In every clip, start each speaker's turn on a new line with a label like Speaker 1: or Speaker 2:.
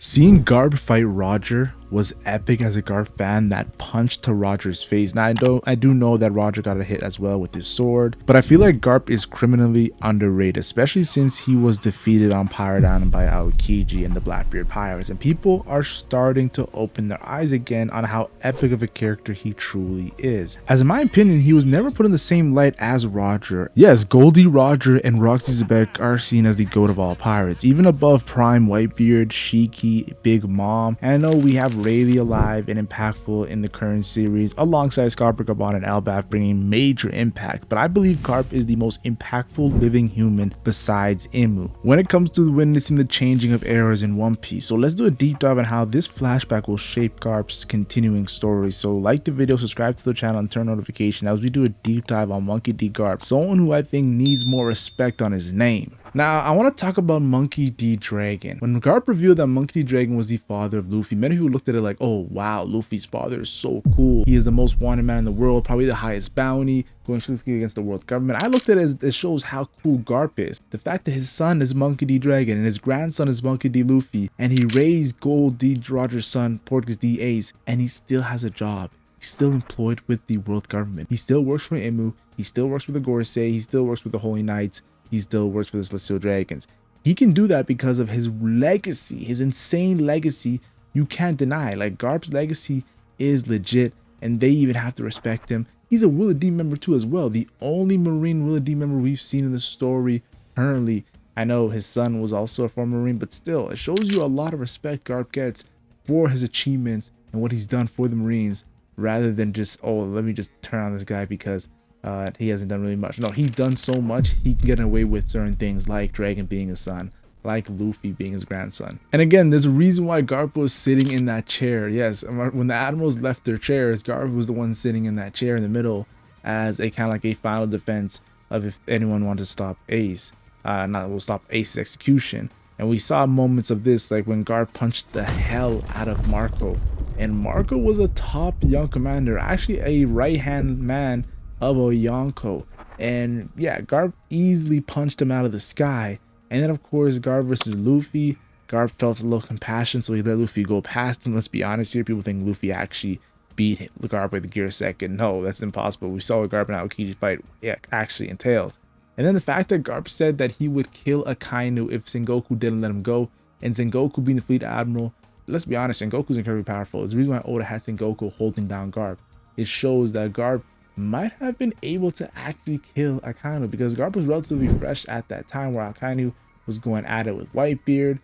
Speaker 1: Seeing Garp fight Roger was epic as a Garp fan. That punch to Roger's face. Now I do know that Roger got a hit as well with his sword, but I feel like Garp is criminally underrated, especially since he was defeated on Pirate Island by Aokiji and the Blackbeard Pirates, and people are starting to open their eyes again on how epic of a character he truly is. As in my opinion, he was never put in the same light as Roger. Yes, Gol D Roger and Rocks D Xebec are seen as the GOAT of all pirates, even above Prime Whitebeard, Shiki, Big Mom, and I know we have Rayleigh alive and impactful in the current series alongside Scott Gabon and Elbaf bringing major impact, but I believe Garp is the most impactful living human besides Imu when it comes to witnessing the changing of eras in One Piece. So let's do a deep dive on how this flashback will shape Garp's continuing story. So like the video, subscribe to the channel, and turn notification as we do a deep dive on Monkey D Garp, someone who I think needs more respect on his name. Now, I want to talk about Monkey D Dragon. When Garp revealed that Monkey D Dragon was the father of Luffy, many people looked at it like, oh wow, Luffy's father is so cool. He is the most wanted man in the world, probably the highest bounty, going strictly against the world government. I looked at it as it shows how cool Garp is. The fact that his son is Monkey D Dragon and his grandson is Monkey D Luffy, and he raised Gol D Roger's son, Portgas D Ace, and he still has a job. He's still employed with the world government. He still works for Imu. He still works with the Gorosei. He still works with the Holy Knights. He still works for the Celestial Dragons. He can do that because of his legacy, his insane legacy. You can't deny. Like, Garp's legacy is legit, and they even have to respect him. He's a Will D member too as well. The only Marine Will D member we've seen in the story currently. I know his son was also a former Marine, but still, it shows you a lot of respect Garp gets for his achievements and what he's done for the Marines, rather than just, oh, let me just turn on this guy because he hasn't done really much. No, he's done so much. He can get away with certain things, like Dragon being his son, like Luffy being his grandson. And again, there's a reason why Garp was sitting in that chair. Yes, when the admirals left their chairs, Garp was the one sitting in that chair in the middle as a kind of like a final defense of if anyone wanted to stop Ace. Will stop Ace's execution. And we saw moments of this, like when Garp punched the hell out of Marco. And Marco was a top young commander, actually a right-hand man of Oyonko, and yeah, Garp easily punched him out of the sky. And then of course, Garp versus Luffy, Garp felt a little compassion, so he let Luffy go past him. Let's be honest here, people think Luffy actually beat Garp with the Gear Second. No, that's impossible. We saw what Garp and Aokiji fight actually entailed. And then the fact that Garp said that he would kill Akainu if Sengoku didn't let him go, and Sengoku being the fleet admiral, let's be honest, Sengoku's incredibly powerful. It's the reason why Oda had Sengoku holding down Garp. It shows that Garp might have been able to actually kill Akainu, because Garp was relatively fresh at that time where Akainu was going at it with Whitebeard.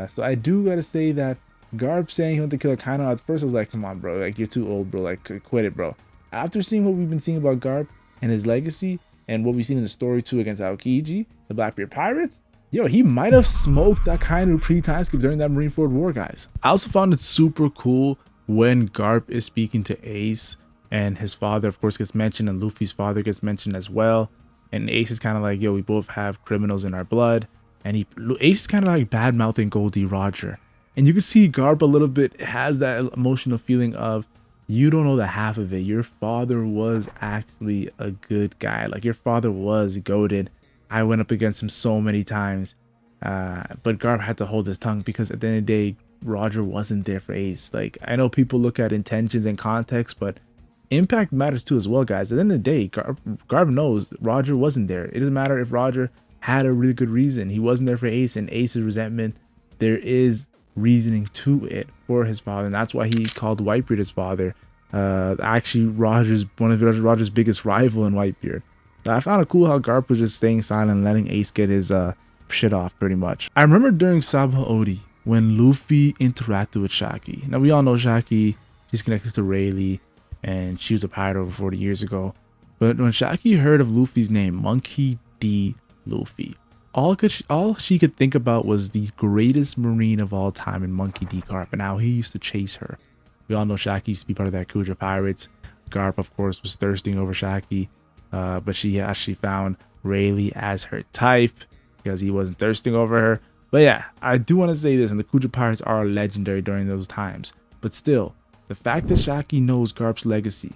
Speaker 1: So I do gotta say that Garp saying he wanted to kill Akainu, at first I was like, come on bro, like you're too old bro, like quit it bro. After seeing what we've been seeing about Garp and his legacy and what we've seen in the story too against Aokiji, the Blackbeard Pirates, yo, he might have smoked Akainu pre-time skip during that Marineford war, guys. I also found it super cool when Garp is speaking to Ace, and his father of course gets mentioned, and Luffy's father gets mentioned as well, and Ace is kind of like, yo, we both have criminals in our blood, and Ace is kind of like bad mouthing Gol D Roger, and you can see Garp a little bit has that emotional feeling of, you don't know the half of it. Your father was actually a good guy. Like, your father was goated. I went up against him so many times, but Garp had to hold his tongue because at the end of the day, Roger wasn't there for Ace. Like, I know people look at intentions and context, but impact matters too as well, guys. At the end of the day, Garp knows Roger wasn't there. It doesn't matter if Roger had a really good reason. He wasn't there for Ace, and Ace's resentment, there is reasoning to it for his father, and that's why he called Whitebeard his father. Actually, one of Roger's biggest rival in Whitebeard. So I found it cool how Garp was just staying silent and letting Ace get his shit off pretty much. I remember during Sabaody when Luffy interacted with Shaki. Now we all know Shaki, she's connected to Rayleigh, and she was a pirate over 40 years ago. But when Shaki heard of Luffy's name, Monkey D Luffy, all she could think about was the greatest Marine of all time in Monkey D Garp, and how he used to chase her. We all know Shaki used to be part of that Kuja Pirates. Garp, of course, was thirsting over Shaki, but she actually found Rayleigh as her type because he wasn't thirsting over her. But yeah, I do want to say this, and the Kuja Pirates are legendary during those times. But still, the fact that Shaki knows Garp's legacy,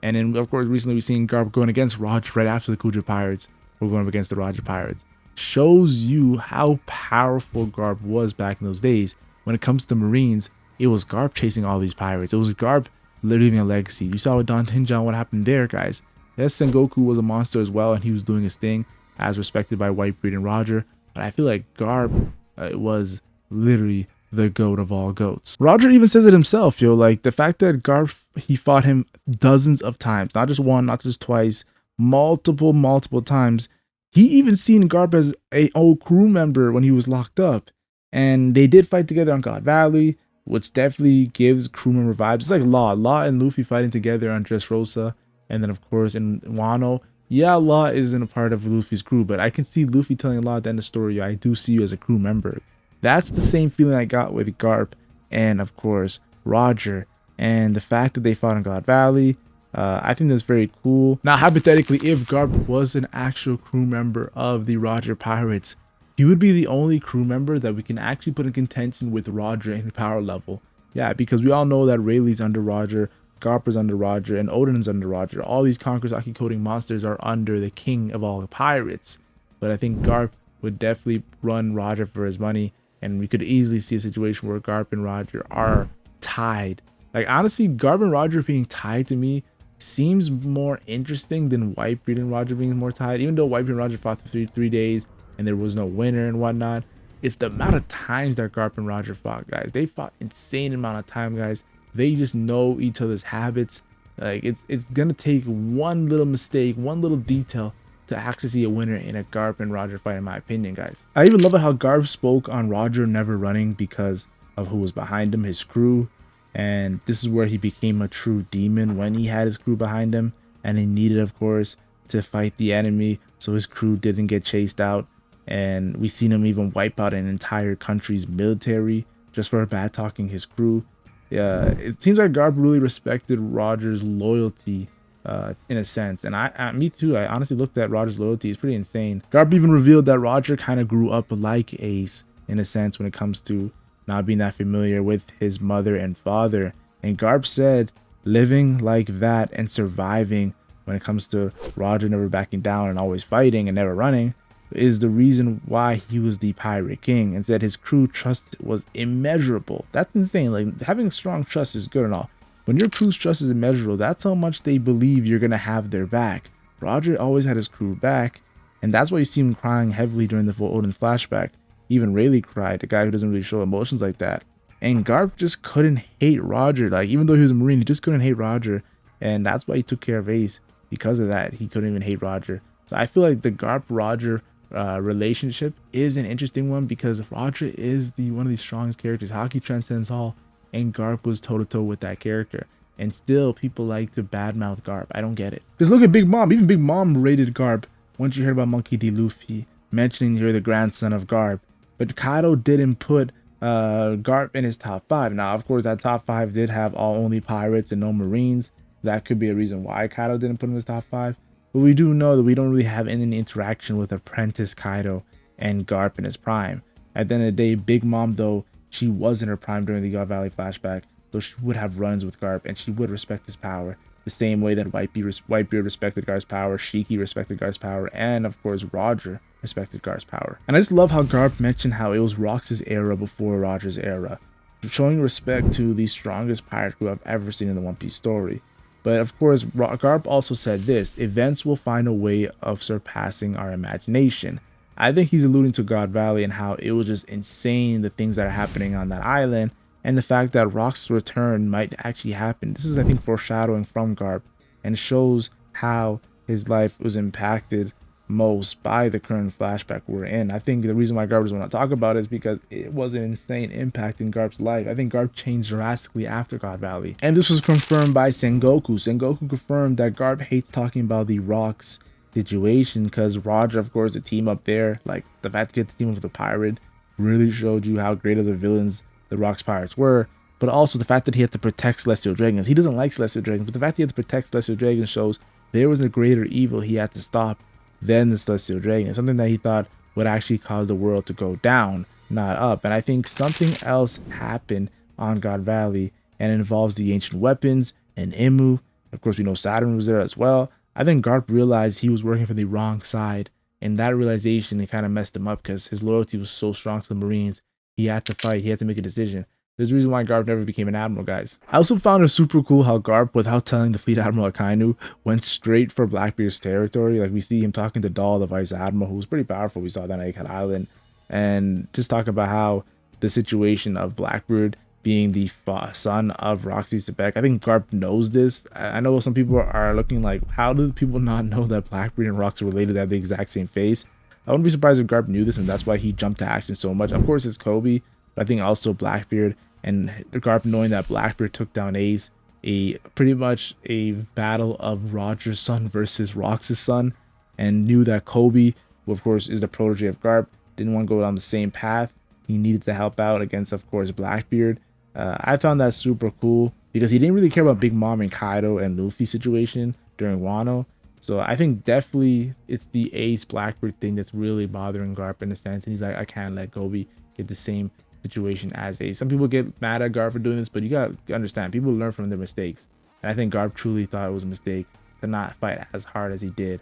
Speaker 1: and then of course recently we've seen Garp going against Roger right after the Kuja Pirates, we're going up against the Roger Pirates, shows you how powerful Garp was back in those days when it comes to Marines, it was Garp chasing all these pirates. It was Garp leaving a legacy. You saw with Don Hinjan what happened there, guys. Yes, Sengoku was a monster as well, and he was doing his thing, as respected by Whitebeard and Roger. But I feel like Garp was literally the goat of all goats. Roger even says it himself, yo. Like, the fact that Garp, he fought him dozens of times, not just one, not just twice, multiple times. He even seen Garp as a old crew member when he was locked up. And they did fight together on God Valley, which definitely gives crew member vibes. It's like Law and Luffy fighting together on Dressrosa. And then, of course, in Wano, yeah, Law isn't a part of Luffy's crew, but I can see Luffy telling Law at the end of the story, I do see you as a crew member. That's the same feeling I got with Garp and, of course, Roger. And the fact that they fought in God Valley, I think that's very cool. Now, hypothetically, if Garp was an actual crew member of the Roger Pirates, he would be the only crew member that we can actually put in contention with Roger in power level. Yeah, because we all know that Rayleigh's under Roger, Garp is under Roger, and Odin's under Roger. All these Konkrasaki coding monsters are under the king of all the pirates. But I think Garp would definitely run Roger for his money, and we could easily see a situation where Garp and Roger are tied. Like, honestly, Garp and Roger being tied to me seems more interesting than Whitebeard and Roger being more tied. Even though Whitebeard and Roger fought for three days and there was no winner and whatnot, it's the amount of times that Garp and Roger fought, guys. They fought insane amount of time, guys. They just know each other's habits. Like, it's gonna take one little mistake, one little detail to actually see a winner in a Garp and Roger fight, in my opinion, guys. I even love it how Garp spoke on Roger never running because of who was behind him, his crew. And this is where he became a true demon, when he had his crew behind him, and he needed, of course, to fight the enemy so his crew didn't get chased out. And we seen him even wipe out an entire country's military just for bad talking his crew. Yeah, it seems like Garp really respected Roger's loyalty in a sense, and me too. I honestly looked at Roger's loyalty; it's pretty insane. Garp even revealed that Roger kind of grew up like Ace in a sense when it comes to not being that familiar with his mother and father. And Garp said living like that and surviving when it comes to Roger never backing down and always fighting and never running is the reason why he was the pirate king, and said his crew trust was immeasurable. That's insane. Like, having strong trust is good and all. When your crew's trust is immeasurable, that's how much they believe you're gonna have their back. Roger always had his crew back, and that's why you see him crying heavily during the full Odin flashback. Even Rayleigh cried, the guy who doesn't really show emotions like that. And Garp just couldn't hate Roger. Like, even though he was a Marine, he just couldn't hate Roger, and that's why he took care of Ace. Because of that, he couldn't even hate Roger. So I feel like the Garp Roger relationship is an interesting one, because Roger is one of the strongest characters. Hockey transcends all, and Garp was toe-to-toe with that character, and still people like to badmouth Garp. I don't get it. Just look at Big Mom. Even Big Mom rated Garp once you heard about Monkey D Luffy mentioning you're the grandson of Garp. But Kaido didn't put Garp in his top 5. Now, of course, that top 5 did have only pirates and no Marines. That could be a reason why Kaido didn't put him in his top 5. But we do know that we don't really have any interaction with Apprentice Kaido and Garp in his prime. At the end of the day, Big Mom, though, she was in her prime during the God Valley flashback, so she would have runs with Garp, and she would respect his power the same way that Whitebeard respected Garp's power, Shiki respected Garp's power, and of course Roger respected Garp's power. And I just love how Garp mentioned how it was Rocks' era before Roger's era, showing respect to the strongest pirate crew I've ever seen in the One Piece story. But of course, Garp also said this: events will find a way of surpassing our imagination. I think he's alluding to God Valley and how it was just insane, the things that are happening on that island, and the fact that Rock's return might actually happen. This is, I think, foreshadowing from Garp, and shows how his life was impacted most by the current flashback we're in. I think the reason why Garp doesn't want to talk about it is because it was an insane impact in Garp's life. I think Garp changed drastically after God Valley. And this was confirmed by Sengoku. Sengoku confirmed that Garp hates talking about the Rocks situation because Roger, of course, the team up there, like the fact to get the team up with the pirate really showed you how great of the villains the Rocks pirates were. But also the fact that he had to protect Celestial Dragons. He doesn't like Celestial Dragons, but the fact that he had to protect Celestial Dragons shows there was a greater evil he had to stop than the Celestial Dragon. Something that he thought would actually cause the world to go down, not up. And I think something else happened on God Valley, and it involves the ancient weapons and Imu. Of course, we know Saturn was there as well. I think Garp realized he was working for the wrong side, and that realization, it kind of messed him up because his loyalty was so strong to the Marines. he had to fight. He had to make a decision. There's a reason why Garp never became an admiral, guys. I also found it super cool how Garp, without telling the fleet admiral Akainu, went straight for Blackbeard's territory. Like, we see him talking to Dahl, the vice admiral, who was pretty powerful. We saw that on Egghead Island. And just talk about how the situation of Blackbeard being the son of Rocks D Xebec. I think Garp knows this. I know some people are looking like, how do people not know that Blackbeard and Rocks are related? They have the exact same face. I wouldn't be surprised if Garp knew this, and that's why he jumped to action so much. Of course, it's Kobe, but I think also Blackbeard and Garp knowing that Blackbeard took down Ace, pretty much a battle of Roger's son versus Rocks' son, and knew that Kobe, who of course is the protege of Garp, didn't want to go down the same path. He needed to help out against, of course, Blackbeard. I found that super cool because he didn't really care about Big Mom and Kaido and Luffy situation during Wano. So I think definitely it's the Ace Blackbeard thing that's really bothering Garp in a sense. And he's like, I can't let Kobe get the same situation as Ace. Some people get mad at Garp for doing this, but you gotta understand, people learn from their mistakes. And I think Garp truly thought it was a mistake to not fight as hard as he did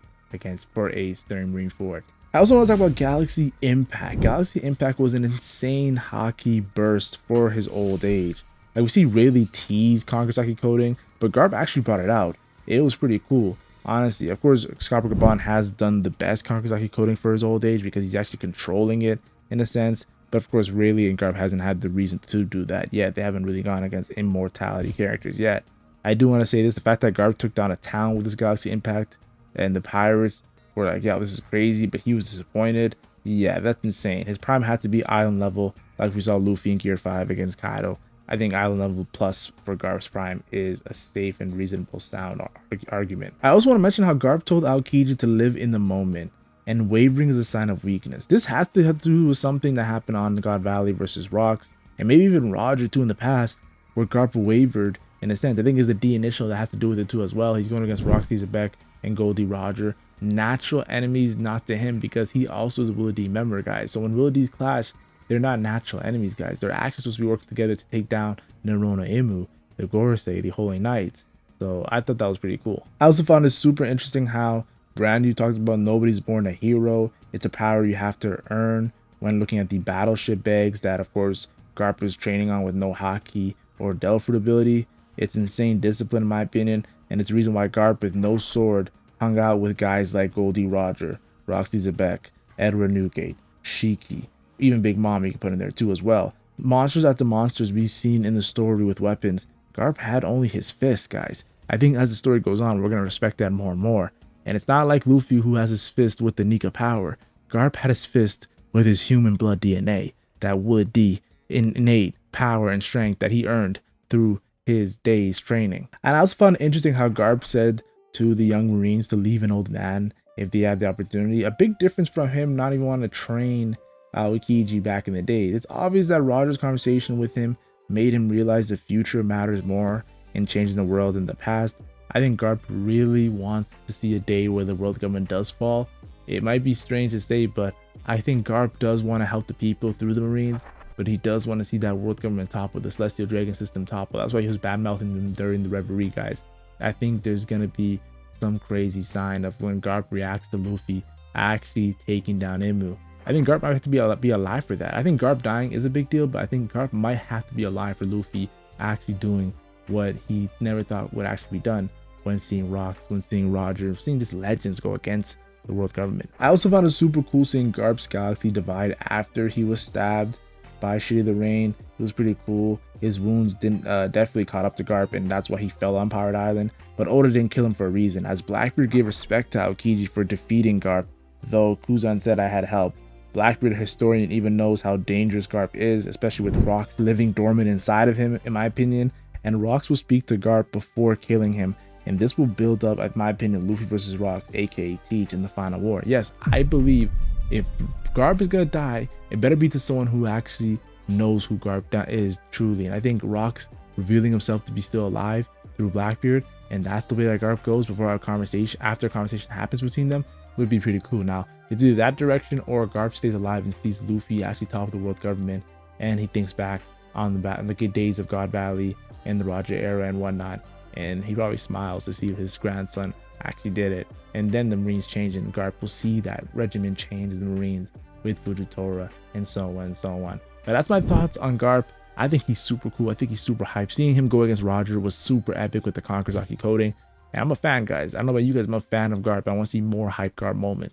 Speaker 1: for Ace during Marineford. I also want to talk about Galaxy Impact. Galaxy Impact was an insane hockey burst for his old age. Like, we see Rayleigh tease Kankasaki coding, but Garp actually brought it out. It was pretty cool, honestly. Of course, Scott Gabon has done the best Kankasaki coding for his old age because he's actually controlling it in a sense. But of course, Rayleigh and Garp hasn't had the reason to do that yet. They haven't really gone against immortality characters yet. I do want to say this, the fact that Garp took down a town with this Galaxy Impact and the Pirates were like, yeah, this is crazy, but he was disappointed. Yeah, that's insane. His prime had to be island level, like we saw Luffy in Gear 5 against Kaido. I think island level plus for Garp's prime is a safe and reasonable sound argument. I also want to mention how Garp told Aokiji to live in the moment, and wavering is a sign of weakness. This has to do with something that happened on God Valley versus Rocks, and maybe even Roger too in the past, where Garp wavered in a sense. I think it's the D initial that has to do with it too as well. He's going against Rocks D Xebec and Gol D Roger. Natural enemies, not to him, because he also is a Will D member, guys. So when Will D's clash, they're not natural enemies, guys. They're actually supposed to be working together to take down Nerona Imu, the Gorosei, the Holy Knights. So I thought that was pretty cool. I also found it super interesting how Brand New talked about nobody's born a hero. It's a power you have to earn when looking at the battleship bags that, of course, Garp is training on with no haki or Delphoid ability. It's insane discipline, in my opinion, and it's the reason why Garp, with no sword, hung out with guys like Gol D Roger, Rocks D Xebec, Edward Newgate, Shiki, even Big Mom you can put in there too as well. Monsters after monsters we've seen in the story with weapons, Garp had only his fist, guys. I think as the story goes on, we're going to respect that more and more. And it's not like Luffy, who has his fist with the Nika power. Garp had his fist with his human blood DNA, that Wood D innate power and strength that he earned through his day's training. And I also found it interesting how Garp said to the young Marines to leave an old man if they had the opportunity. A big difference from him not even wanting to train Aokiji back in the day. It's obvious that Roger's conversation with him made him realize the future matters more in changing the world than the past. I think Garp really wants to see a day where the world government does fall. It might be strange to say, but I think Garp does want to help the people through the Marines, but he does want to see that world government topple, the Celestial Dragon system topple. That's why he was bad-mouthing them during the Rivalry, guys. I think there's going to be some crazy sign of when Garp reacts to Luffy actually taking down Imu. I think Garp might have to be alive for that. I think Garp dying is a big deal, but I think Garp might have to be alive for Luffy actually doing what he never thought would actually be done when seeing Rocks, when seeing Roger, seeing just legends go against the world government. I also found it super cool seeing Garp's galaxy divide after he was stabbed by Shitty the Rain. It was pretty cool. His wounds didn't definitely caught up to Garp, and that's why he fell on Pirate Island. But Oda didn't kill him for a reason, as Blackbeard gave respect to Aokiji for defeating Garp, though Kuzan said I had help. Blackbeard, a historian, even knows how dangerous Garp is, especially with Rocks living dormant inside of him, in my opinion. And Rocks will speak to Garp before killing him, and this will build up, in my opinion, Luffy versus Rocks, aka Teach, in the final war. Yes, I believe if Garp is gonna die, it better be to someone who actually knows who Garp is truly. And I think Rocks revealing himself to be still alive through Blackbeard, and that's the way that Garp goes before our conversation, after a conversation happens between them, would be pretty cool. Now, it's either that direction or Garp stays alive and sees Luffy actually top of the world government, and he thinks back on the good days of God Valley and the Roger era and whatnot, and he probably smiles to see his grandson actually did it. And then the Marines change, and Garp will see that regiment change in the Marines with Fujitora and so on and so on. But that's my thoughts on Garp. I think he's super cool. I think he's super hype. Seeing him go against Roger was super epic with the Conqueror's coding. And I'm a fan, guys. I don't know about you guys. I'm a fan of Garp. I want to see more hype Garp moments.